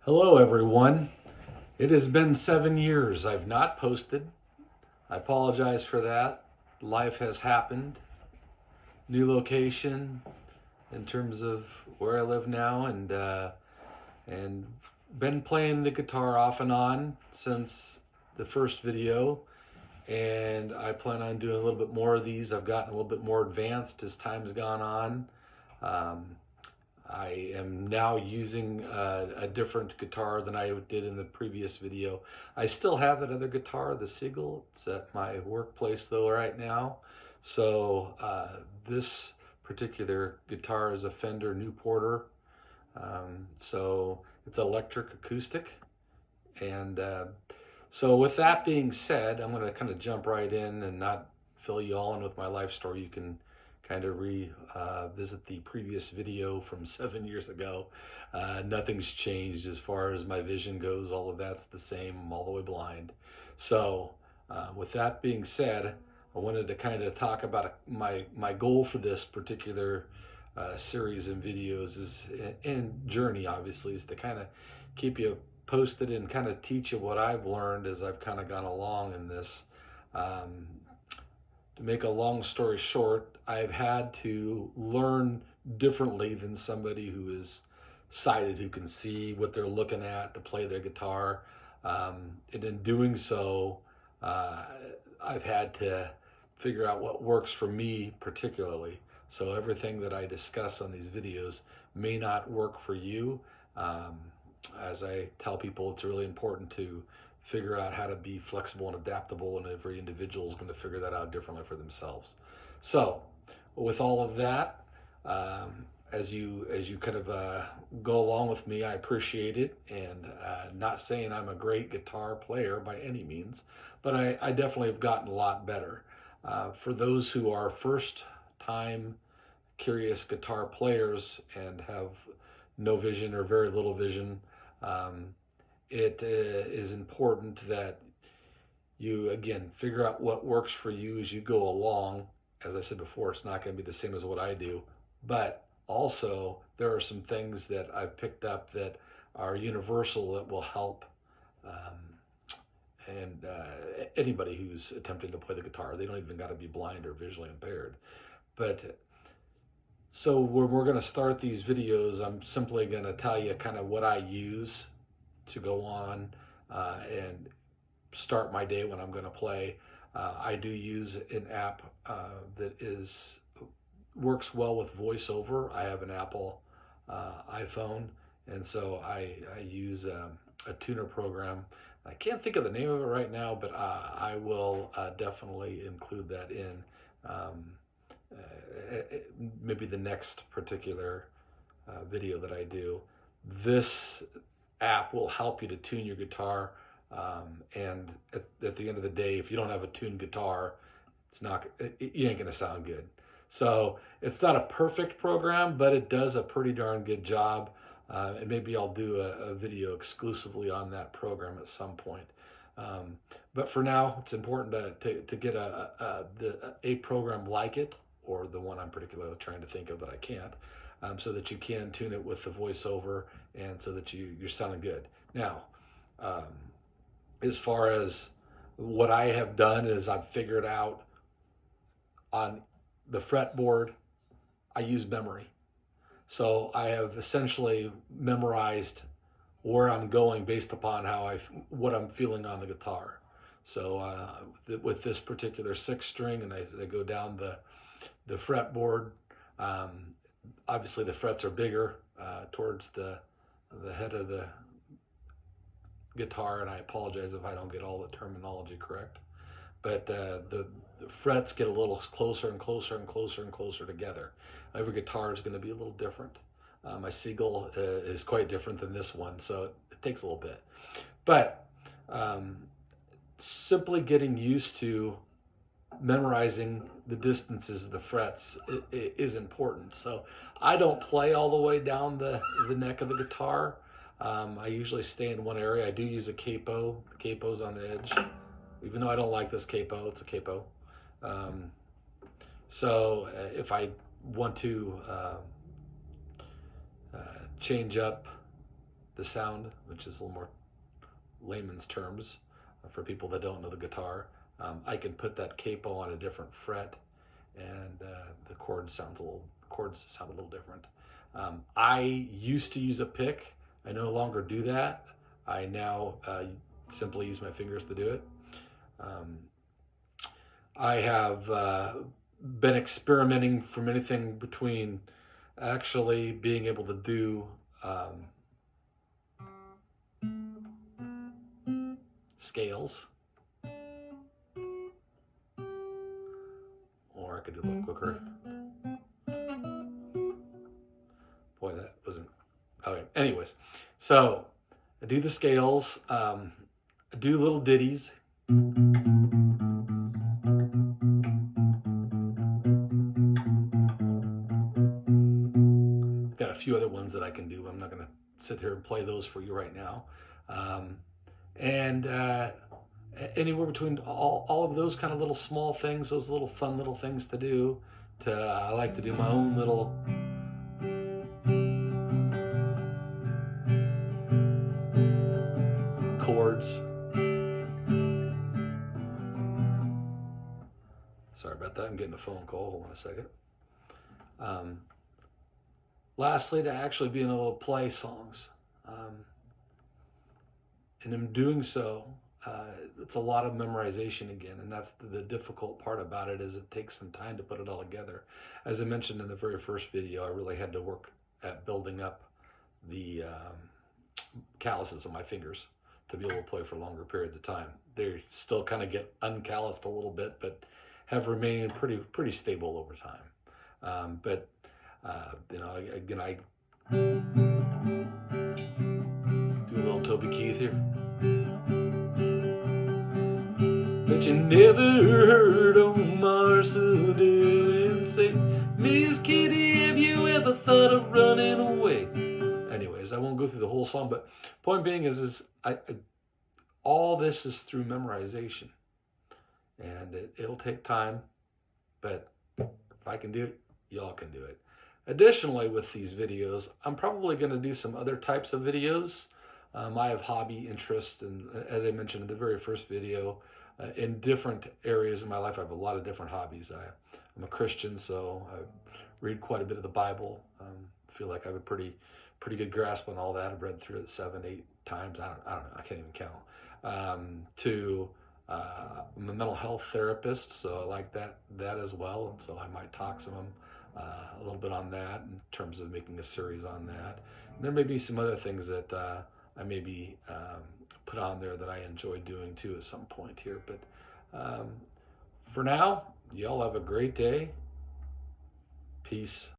Hello, everyone. It has been 7 years. I've not posted. I apologize for that. Life has happened. New location in terms of where I live now, and been playing the guitar off and on since the first video. And I plan on doing a little bit more of these. I've gotten a little bit more advanced as time has gone on. Um, I am now using a different guitar than I did in the previous video. I still have that other guitar, the Seagull. It's at my workplace though right now. So this particular guitar is a Fender Newporter. So it's electric acoustic. And so with that being said, I'm going to kind of jump right in and not fill you all in with my life story. You can kind of revisit the previous video from 7 years ago. Nothing's changed as far as my vision goes. All of that's the same. I'm all the way blind. So with that being said, I wanted to kind of talk about my goal for this particular series and videos and journey, obviously, is to kind of keep you posted and kind of teach you what I've learned as I've kind of gone along in this. To make a long story short, I've had to learn differently than somebody who is sighted, who can see what they're looking at to play their guitar. And in doing so, I've had to figure out what works for me particularly. So everything that I discuss on these videos may not work for you. As I tell people, it's really important to figure out how to be flexible and adaptable, and every individual is going to figure that out differently for themselves. So with all of that, as you kind of go along with me, I appreciate it, and not saying I'm a great guitar player by any means, but I definitely have gotten a lot better. For those who are first time curious guitar players and have no vision or very little vision, it is important that you, again, figure out what works for you as you go along. As I said before, it's not going to be the same as what I do, but also there are some things that I've picked up that are universal that will help and anybody who's attempting to play the guitar. They don't even got to be blind or visually impaired. But so when we're going to start these videos, I'm simply going to tell you kind of what I use to go on and start my day when I'm going to play. I do use an app that works well with voiceover. I have an Apple iPhone, and so I use a tuner program. I can't think of the name of it right now, but I will definitely include that in maybe the next particular video that I do. This app will help you to tune your guitar, and at the end of the day, if you don't have a tuned guitar, you ain't gonna sound good. So it's not a perfect program, but it does a pretty darn good job, and maybe I'll do a video exclusively on that program at some point. But for now, it's important to get a program like it, or the one I'm particularly trying to think of that I can't, so that you can tune it with the voiceover, and so that you're sounding good. Now, as far as what I have done is I've figured out on the fretboard, I use memory. So I have essentially memorized where I'm going based upon what I'm feeling on the guitar. So with this particular sixth string, and as I go down the fretboard, obviously the frets are bigger towards the head of the guitar, and I apologize if I don't get all the terminology correct. But the frets get a little closer and closer and closer and closer together. Every guitar is going to be a little different. My Seagull is quite different than this one, so it takes a little bit. But simply getting used to memorizing the distances of the frets is important. So I don't play all the way down the neck of the guitar. I usually stay in one area. I do use a capo. The capo's on the edge. Even though I don't like this capo, it's a capo. So if I want to change up the sound, which is a little more layman's terms for people that don't know the guitar. I can put that capo on a different fret, and the chords sound a little different. I used to use a pick. I no longer do that. I now simply use my fingers to do it. I have been experimenting from anything between actually being able to do scales, or I could do a little quicker. Boy, that wasn't okay. Anyways, so I do the scales, I do little ditties. Got a few other ones that I can do. I'm not going to sit here and play those for you right now. And anywhere between all of those kind of little small things, those little fun little things to do, to I like to do my own little chords. Sorry about that. I'm getting a phone call. Hold on a second. Lastly, to actually being able to play songs. And in doing so, it's a lot of memorization again, and that's the difficult part about it, is it takes some time to put it all together. As I mentioned in the very first video, I really had to work at building up the calluses on my fingers to be able to play for longer periods of time. They still kind of get uncalloused a little bit, but have remained pretty stable over time. Again, I do a little Toby Keith here. Bet you never heard Marcel do and say, Miss Kitty, have you ever thought of running away? Anyways, I won't go through the whole song, but point being is all this is through memorization, and it'll take time, but if I can do it, y'all can do it. Additionally, with these videos, I'm probably going to do some other types of videos. I have hobby interests, and as I mentioned in the very first video, in different areas of my life, I have a lot of different hobbies. I'm a Christian, so I read quite a bit of the Bible. Feel like I have a pretty good grasp on all that. I've read through it 7-8 times. I don't know. I can't even count. I'm a mental health therapist, so I like that as well. And so I might talk a little bit on that in terms of making a series on that. And there may be some other things that I maybe put on there that I enjoy doing too at some point here. But for now, y'all have a great day. Peace.